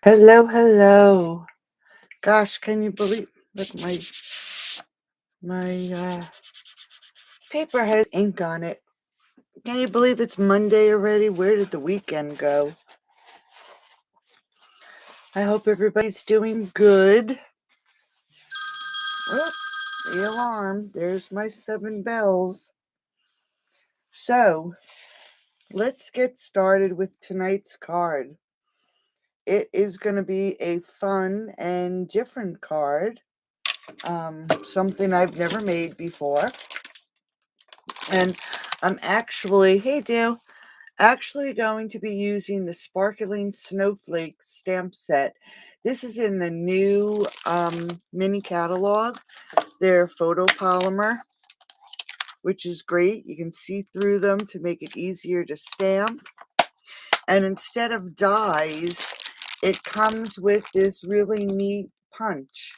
Hello, hello. Gosh, can you believe? Look, my paper has ink on it. Can you believe it's Monday already? Where did the weekend go? I hope everybody's doing good. Oh, the alarm. There's my 7 bells. So, let's get started with tonight's card. It is going to be a fun and different card. Something I've never made before. And I'm actually going to be using the Sparkling Snowflakes stamp set. This is in the new mini catalog. They're photopolymer, which is great. You can see through them to make it easier to stamp. And instead of dies, it comes with this really neat punch.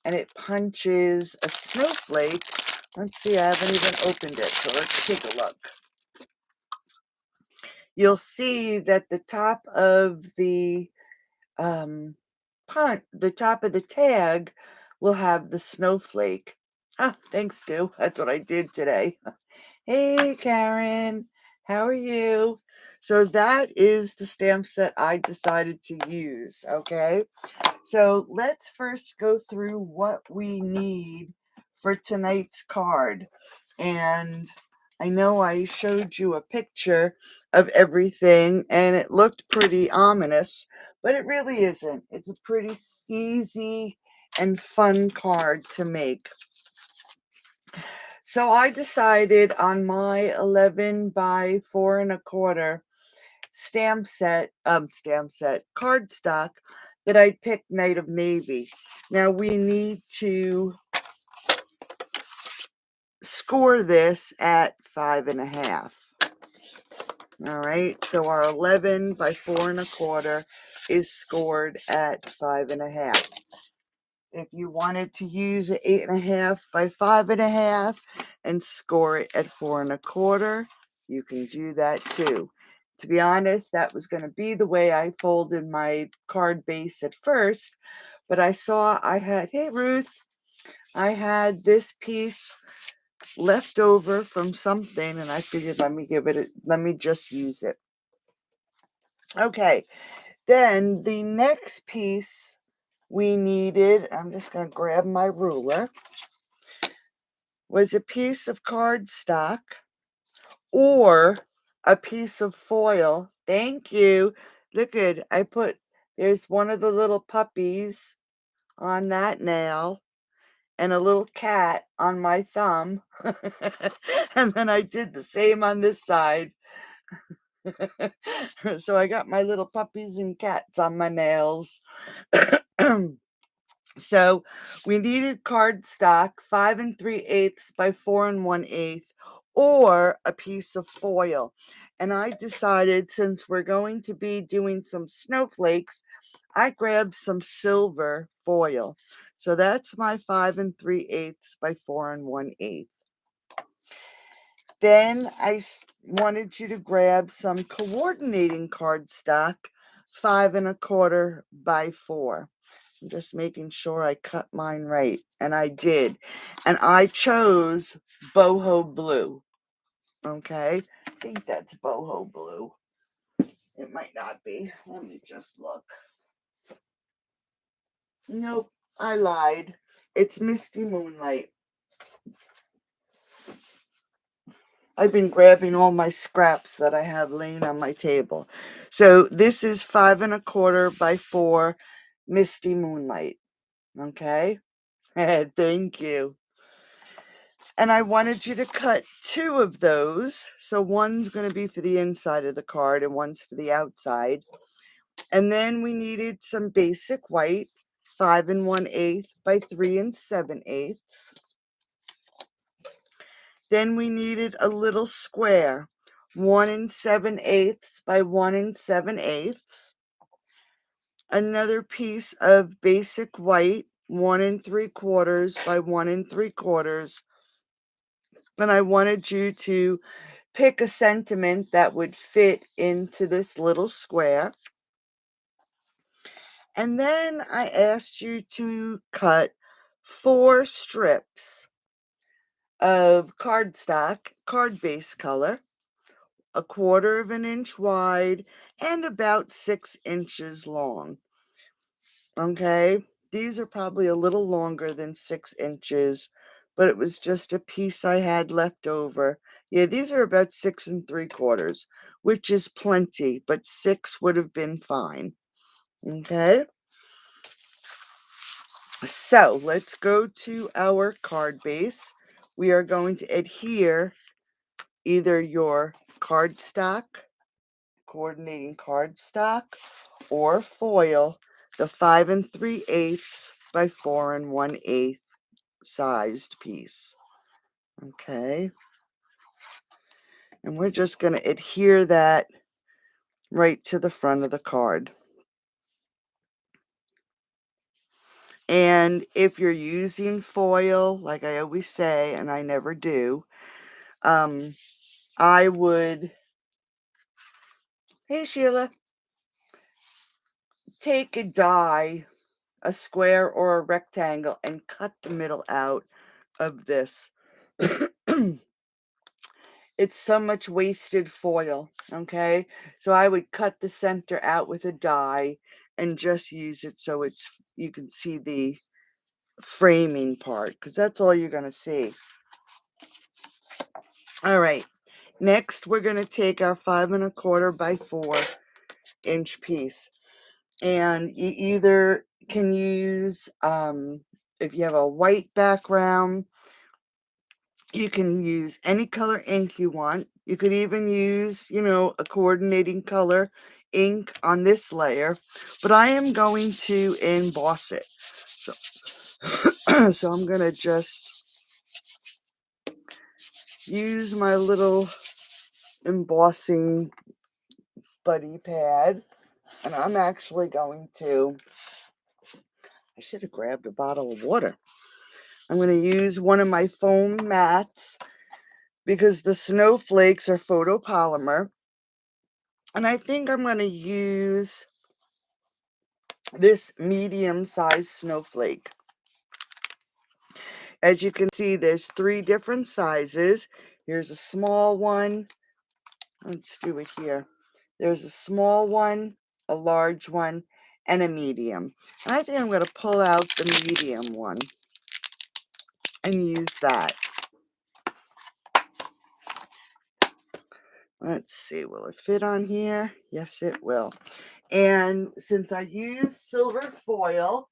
And it punches a snowflake. Let's see, I haven't even opened it, so let's take a look. You'll see that the top of the the top of the tag will have the snowflake. Ah, thanks, Stu. That's what I did today. Hey, Karen, how are you? So that is the stamp set I decided to use, okay? So let's first go through what we need for tonight's card. And I know I showed you a picture of everything and it looked pretty ominous, but it really isn't. It's a pretty easy and fun card to make. So I decided on my 11 by 4 1/4 stamp set cardstock that I'd pick Night of Navy. Now we need to score this at 5 1/2. All right, so our 11 by 4 1/4 is scored at 5 1/2. If you wanted to use an 8 1/2 by 5 1/2 and score it at 4 1/4, you can do that too. To be honest, that was going to be the way I folded my card base at first, but I saw hey Ruth, I had this piece left over from something and I figured let me just use it. Okay, then the next piece we needed, I'm just going to grab my ruler, was a piece of cardstock or a piece of foil. Thank you. Look at, there's one of the little puppies on that nail and a little cat on my thumb. And then I did the same on this side. So I got my little puppies and cats on my nails. So we needed cardstock 5 3/8 by 4 1/8 or a piece of foil. And I decided, since we're going to be doing some snowflakes, I grabbed some silver foil. So that's my 5 3/8 by 4 1/8. Then I wanted you to grab some coordinating cardstock 5 1/4 by 4. I'm just making sure I cut mine right, and I did. And I chose boho blue. Okay, I think that's boho blue. It might not be. Let me just look. Nope, I lied. It's Misty Moonlight. I've been grabbing all my scraps that I have laying on my table. So this is 5 1/4 by 4 Misty Moonlight. Okay, thank you. And I wanted you to cut 2 of those. So one's going to be for the inside of the card and one's for the outside. And then we needed some basic white, 5 1/8 by 3 7/8. Then we needed a little square, 1 7/8 by 1 7/8. Another piece of basic white, 1 3/4 by 1 3/4. And I wanted you to pick a sentiment that would fit into this little square. And then I asked you to cut 4 strips of cardstock, card base color, 1/4 of an inch wide and about 6 inches long. Okay, these are probably a little longer than 6 inches, but it was just a piece I had left over. Yeah, these are about 6 3/4, which is plenty, but 6 would have been fine. Okay, so let's go to our card base. We are going to adhere either your cardstock, coordinating cardstock, or foil, the 5 3/8 by 4 1/8 sized piece. Okay, and we're just going to adhere that right to the front of the card. And if you're using foil, like I always say, and I never do, I would, hey Sheila, take a die, a square or a rectangle, and cut the middle out of this. It's so much wasted foil, okay? So I would cut the center out with a die and just use it so it's you can see the framing part, because that's all you're going to see. All right, next we're going to take our 5 1/4 by 4 inch piece, and you either can use, if you have a white background, you can use any color ink you want. You could even use, a coordinating color ink on this layer, but I am going to emboss it. So, so I'm going to just use my little embossing buddy pad, and I'm actually going to, I should have grabbed a bottle of water. I'm going to use one of my foam mats because the snowflakes are photopolymer. And I think I'm going to use this medium-sized snowflake. As you can see, there's 3 different sizes. Here's a small one. Let's do it here. There's a small one, a large one, and a medium. And I think I'm going to pull out the medium one and use that. Let's see, will it fit on here? Yes, it will. And since I use silver foil,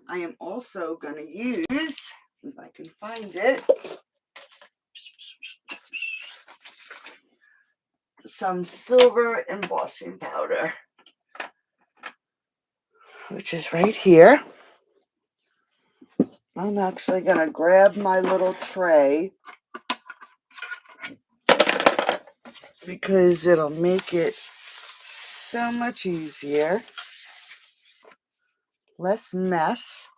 I am also going to use, if I can find it, some silver embossing powder, which is right here. I'm actually going to grab my little tray because it'll make it so much easier. Less mess.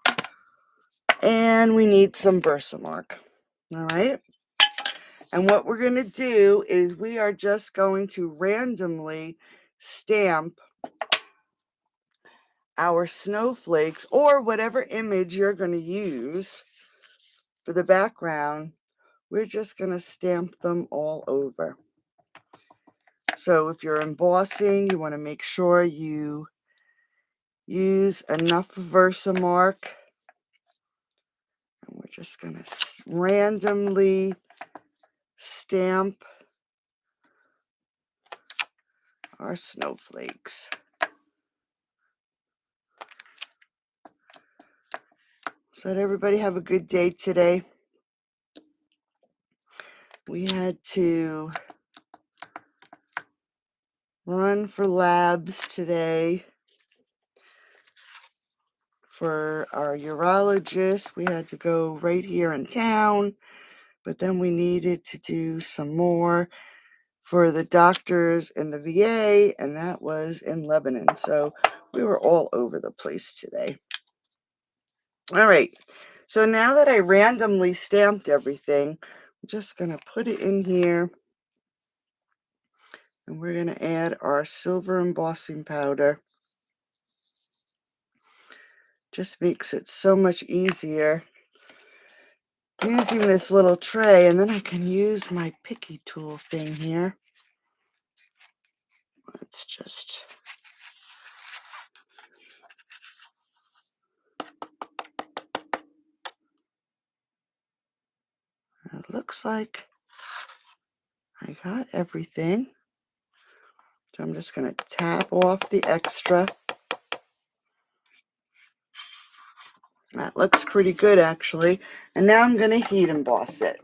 And we need some Versamark. All right. And what we're going to do is we are just going to randomly stamp our snowflakes, or whatever image you're going to use for the background. We're just going to stamp them all over. So if you're embossing, you want to make sure you use enough Versamark. And we're just going to randomly stamp our snowflakes. So did everybody have a good day today? We had to run for labs today. For our urologist, we had to go right here in town, but then we needed to do some more for the doctors in the VA, and that was in Lebanon. So we were all over the place today. All right, so now that I randomly stamped everything, I'm just going to put it in here, and we're going to add our silver embossing powder. Just makes it so much easier using this little tray, and then I can use my picky tool thing here. Let's just it looks like I got everything. So I'm just going to tap off the extra. That looks pretty good, actually. And now I'm going to heat emboss it.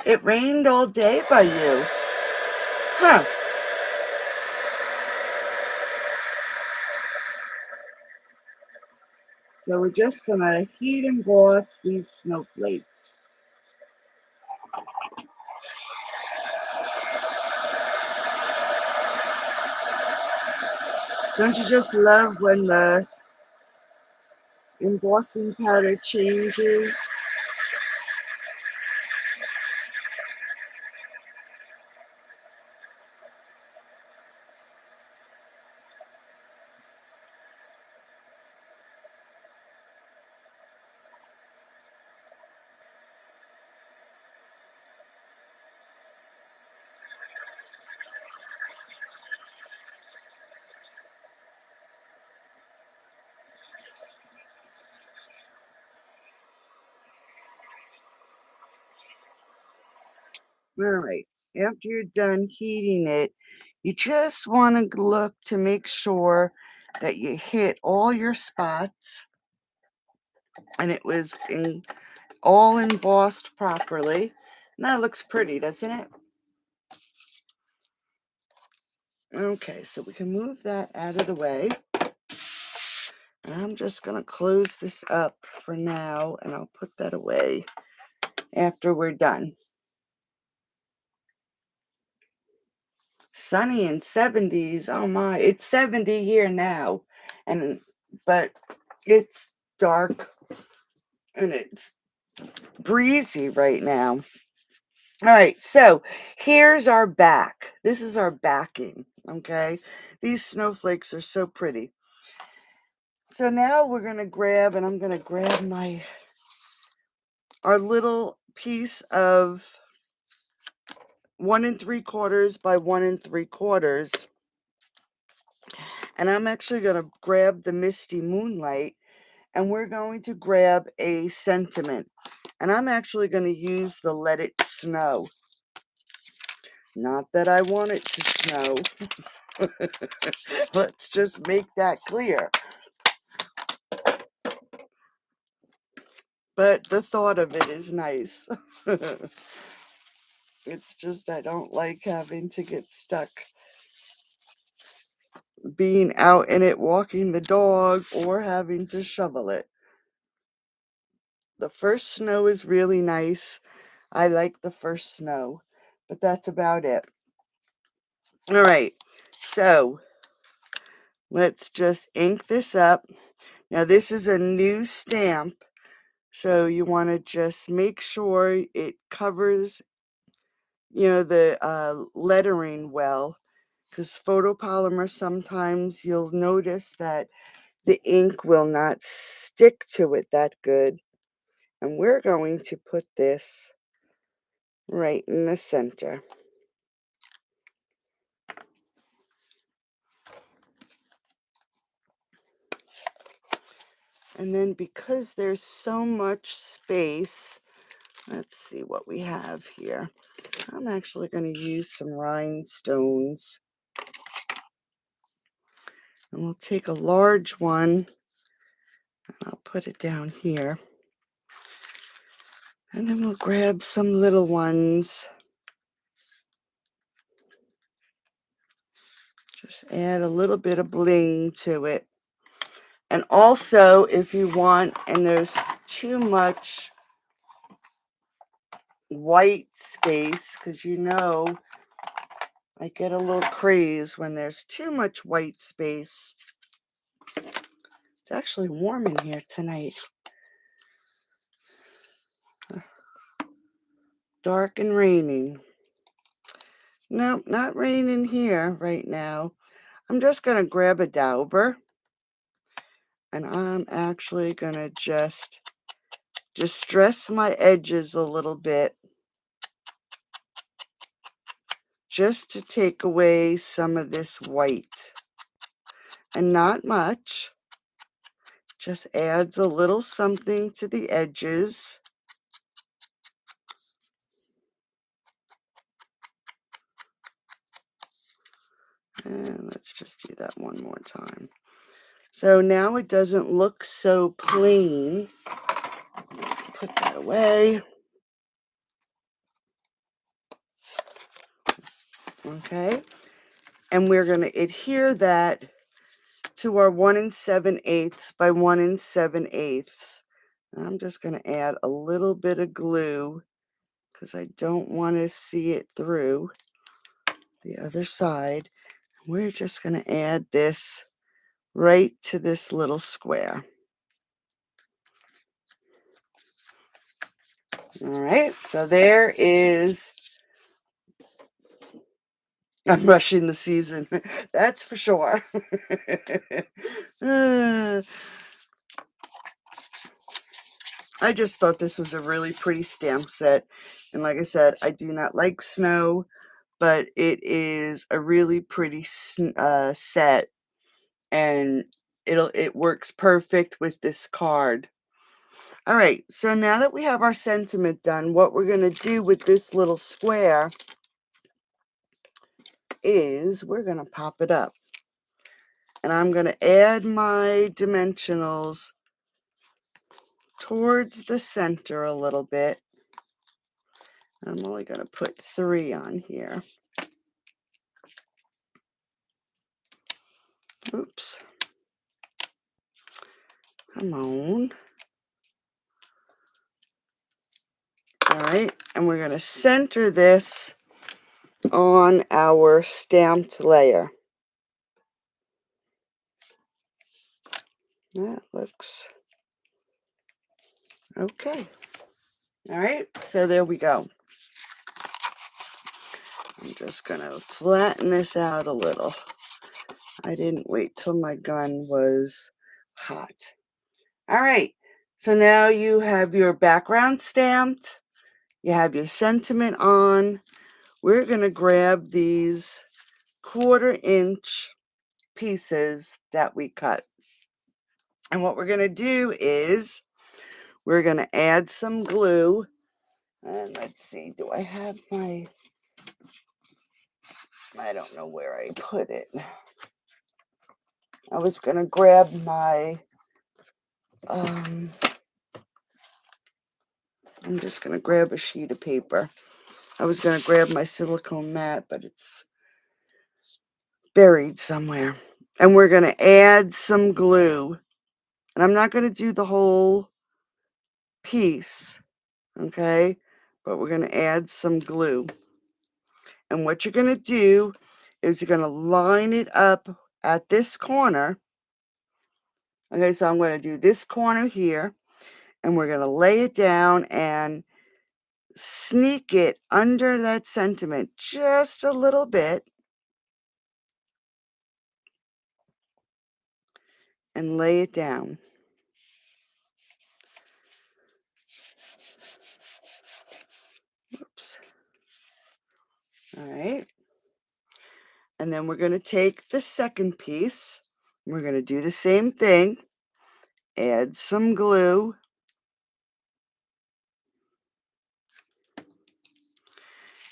It rained all day by you. Huh. So we're just going to heat emboss these snowflakes. Don't you just love when the embossing powder changes? All right. After you're done heating it, you just want to look to make sure that you hit all your spots and it was all embossed properly. And that looks pretty, doesn't it? Okay, so we can move that out of the way. And I'm just going to close this up for now, and I'll put that away after we're done. Sunny and 70s. Oh my, it's 70 here now. But it's dark and it's breezy right now. All right, so here's our back. This is our backing, okay? These snowflakes are so pretty. So now we're going to grab, and I'm going to grab our little piece of 1 3/4 by 1 3/4. And I'm actually going to grab the Misty Moonlight, and we're going to grab a sentiment. And I'm actually going to use the Let It Snow. Not that I want it to snow. Let's just make that clear. But the thought of it is nice. It's just I don't like having to get stuck being out in it walking the dog or having to shovel it. The first snow is really nice. I like the first snow, but that's about it. All right, so let's just ink this up. Now this is a new stamp, so you want to just make sure it covers, the lettering well, because photopolymer, sometimes you'll notice that the ink will not stick to it that good. And we're going to put this right in the center. And then because there's so much space, let's see what we have here. I'm actually going to use some rhinestones. And we'll take a large one, and I'll put it down here. And then we'll grab some little ones. Just add a little bit of bling to it. And also, if you want, and there's too much white space, because I get a little craze when there's too much white space. It's actually warm in here tonight. Dark and raining. No, not raining here right now. I'm just going to grab a dauber, and I'm actually going to just distress my edges a little bit, just to take away some of this white. And not much, just adds a little something to the edges. And let's just do that one more time. So now it doesn't look so plain. Put that away. Okay. And we're going to adhere that to our 1 7/8 by 1 7/8. I'm just going to add a little bit of glue because I don't want to see it through the other side. We're just going to add this right to this little square. All right, so there is, I'm rushing the season, that's for sure. I just thought this was a really pretty stamp set. And like I said, I do not like snow, but it is a really pretty set. And it works perfect with this card. All right, so now that we have our sentiment done, what we're going to do with this little square is we're going to pop it up. And I'm going to add my dimensionals towards the center a little bit. I'm only going to put 3 on here. Oops. Come on. All right, and we're going to center this on our stamped layer. That looks okay. All right, so there we go. I'm just going to flatten this out a little. I didn't wait till my gun was hot. All right, so now you have your background stamped. You have your sentiment on. We're going to grab these 1/4 inch pieces that we cut. And what we're going to do is we're going to add some glue. And let's see, do I have my, I don't know where I put it. I was going to grab my, I'm just going to grab a sheet of paper. I was going to grab my silicone mat, but it's buried somewhere. And we're going to add some glue. And I'm not going to do the whole piece, okay? But we're going to add some glue. And what you're going to do is you're going to line it up at this corner. Okay, so I'm going to do this corner here. And we're going to lay it down and sneak it under that sentiment just a little bit. And lay it down. Oops. All right. And then we're going to take the second piece. We're going to do the same thing. Add some glue.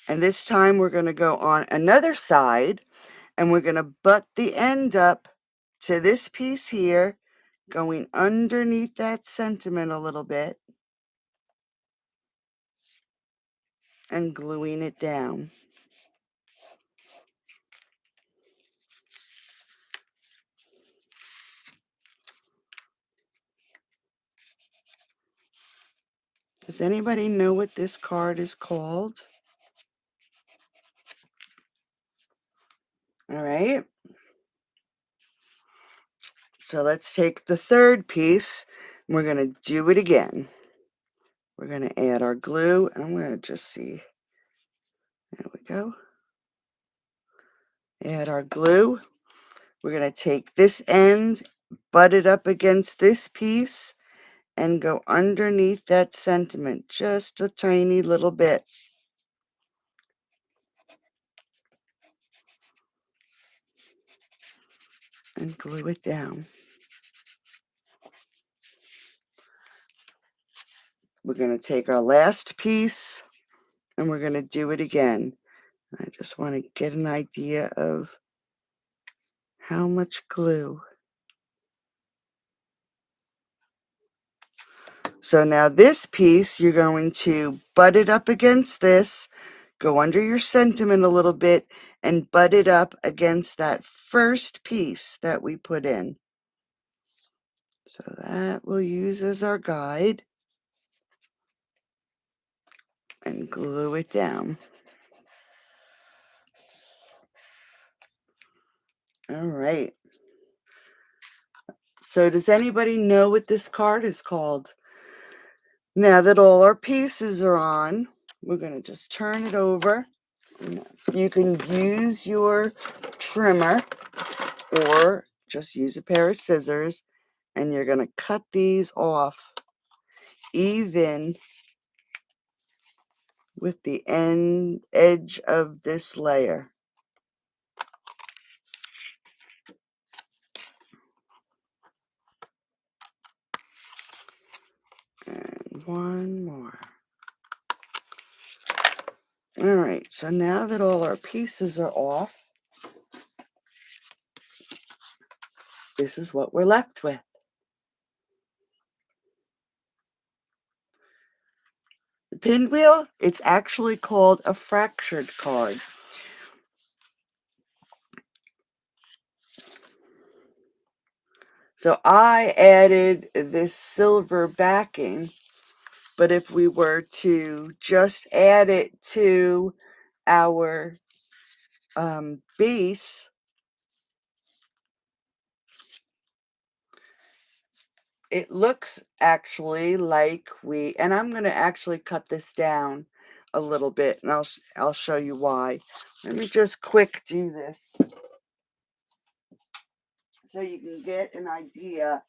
And this time we're going to go on another side. And we're going to butt the end up to this piece here, going underneath that sentiment a little bit. And gluing it down. Does anybody know what this card is called? All right. So let's take the third piece. And we're going to do it again. We're going to add our glue. And I'm going to just see. There we go. Add our glue. We're going to take this end, butt it up against this piece, and go underneath that sentiment just a tiny little bit. And glue it down. We're going to take our last piece and we're going to do it again. I just want to get an idea of how much glue. So now this piece, you're going to butt it up against this, go under your sentiment a little bit, and butt it up against that first piece that we put in. So that we'll use as our guide and glue it down. All right. So does anybody know what this card is called? Now that all our pieces are on, we're going to just turn it over. You can use your trimmer or just use a pair of scissors, and you're going to cut these off even with the edge of this layer. And one more. All right, so now that all our pieces are off, this is what we're left with. The pinwheel, it's actually called a fractured card. So I added this silver backing, but if we were to just add it to our base, it looks actually like and I'm going to actually cut this down a little bit, and I'll show you why. Let me just quick do this so you can get an idea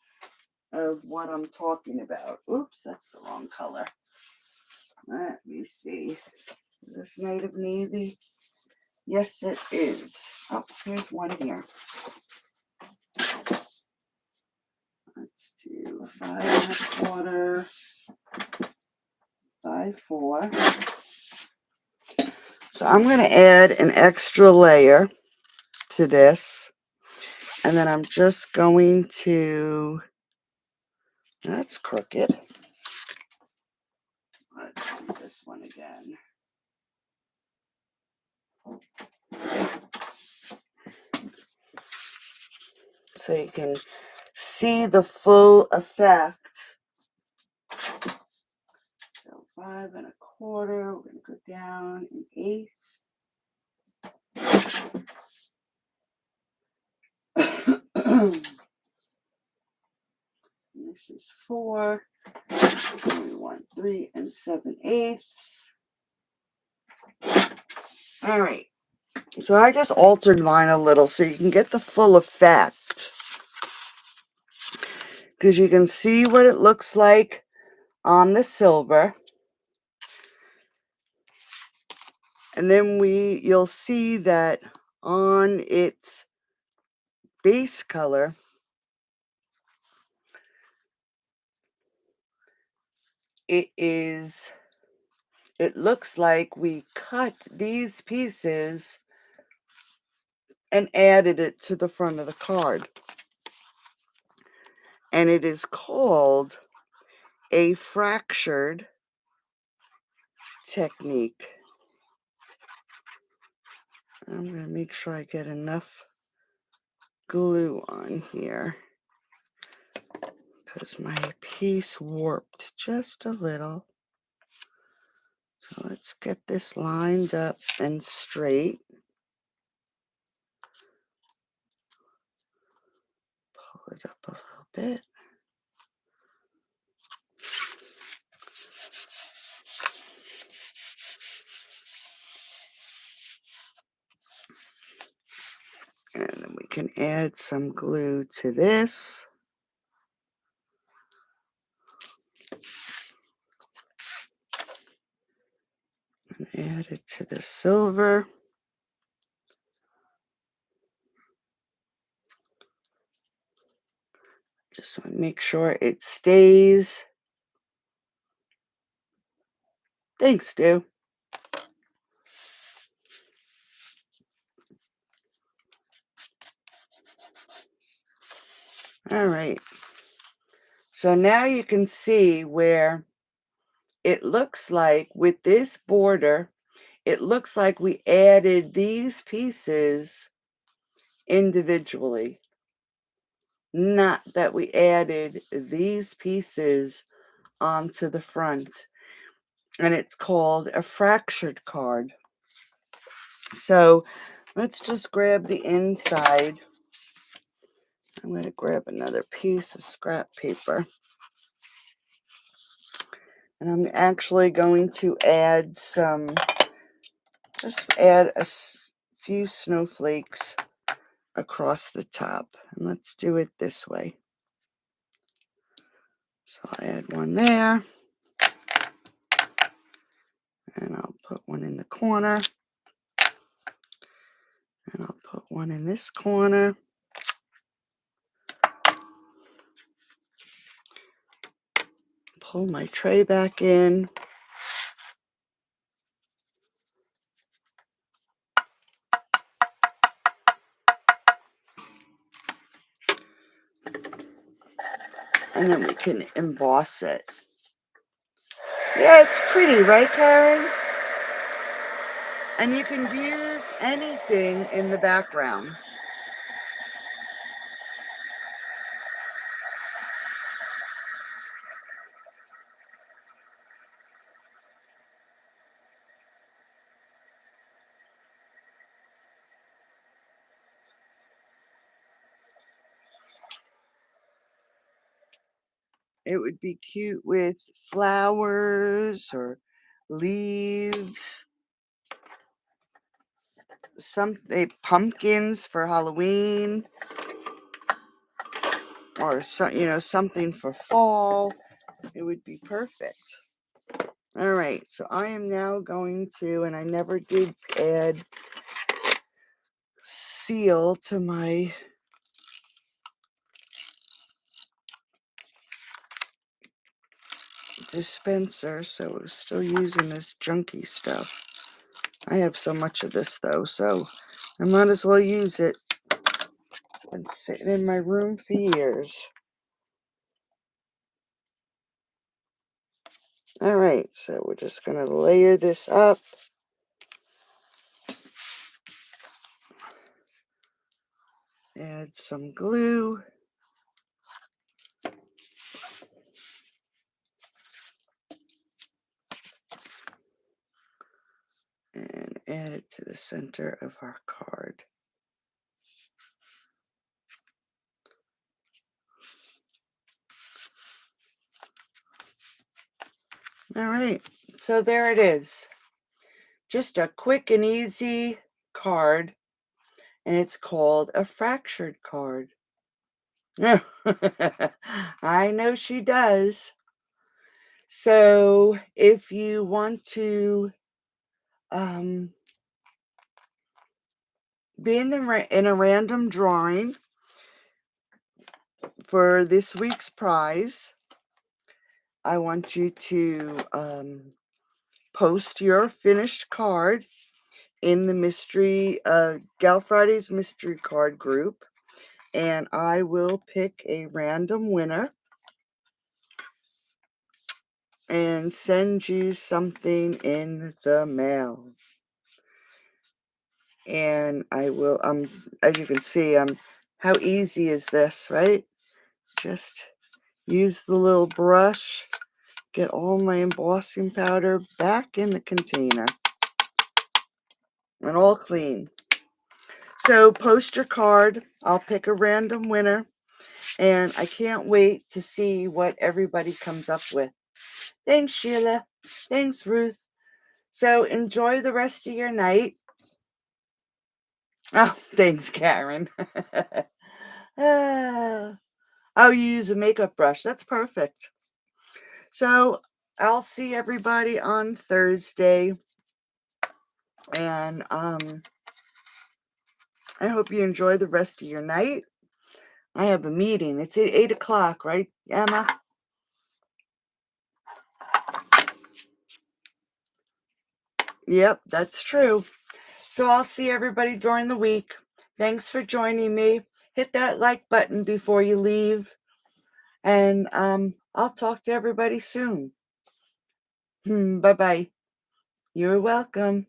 of what I'm talking about. Oops, that's the wrong color. Let me see. Is this native navy? Yes, it is. Oh, here's one here. Let's do 5 1/4 by 4. So I'm going to add an extra layer to this, and then I'm just going to, that's crooked. Let's do this one again. So you can see the full effect. So 5 1/4, we're going to go down an 1/8. This is 4. We want 3 7/8. All right. So I just altered mine a little so you can get the full effect. Because you can see what it looks like on the silver. And then you'll see that on its base color, it looks like we cut these pieces and added it to the front of the card. And it is called a fractured technique. I'm going to make sure I get enough glue on here because my piece warped just a little. So let's get this lined up and straight. Pull it up a little bit. And then we can add some glue to this. And add it to the silver. Just want to make sure it stays. Thanks, Stu. All right. So now you can see where it looks like with this border, it looks like we added these pieces individually. Not that we added these pieces onto the front. And it's called a fractured card. So let's just grab the inside. I'm going to grab another piece of scrap paper. And I'm actually going to add just add a few snowflakes across the top. And let's do it this way. So I'll add one there. And I'll put one in the corner. And I'll put one in this corner. Pull my tray back in. And then we can emboss it. Yeah, it's pretty, right, Karen? And you can use anything in the background. It would be cute with flowers or leaves. Pumpkins for Halloween. Or something for fall. It would be perfect. All right, so I am now going to, and I never did add seal to my dispenser, so we're still using this junky stuff. I have so much of this though, so I might as well use it. It's been sitting in my room for years. All right, so we're just going to layer this up. Add some glue. And add it to the center of our card. All right, so there it is. Just a quick and easy card, and it's called a fractured card. I know she does. So if you want to be in a random drawing for this week's prize, I want you to post your finished card in the mystery Gal Fridays mystery card group, and I will pick a random winner and send you something in the mail. And I will, as you can see, how easy is this, right? Just use the little brush, get all my embossing powder back in the container, and all clean. So post your card. I'll pick a random winner, and I can't wait to see what everybody comes up with. Thanks, Sheila. Thanks, Ruth. So enjoy the rest of your night. Oh, thanks, Karen. Ah. Oh, you use a makeup brush. That's perfect. So I'll see everybody on Thursday. And I hope you enjoy the rest of your night. I have a meeting. It's at 8 o'clock, right, Emma? Yep, that's true. So I'll see everybody during the week. Thanks for joining me. Hit that like button before you leave. And I'll talk to everybody soon. Bye-bye. You're welcome.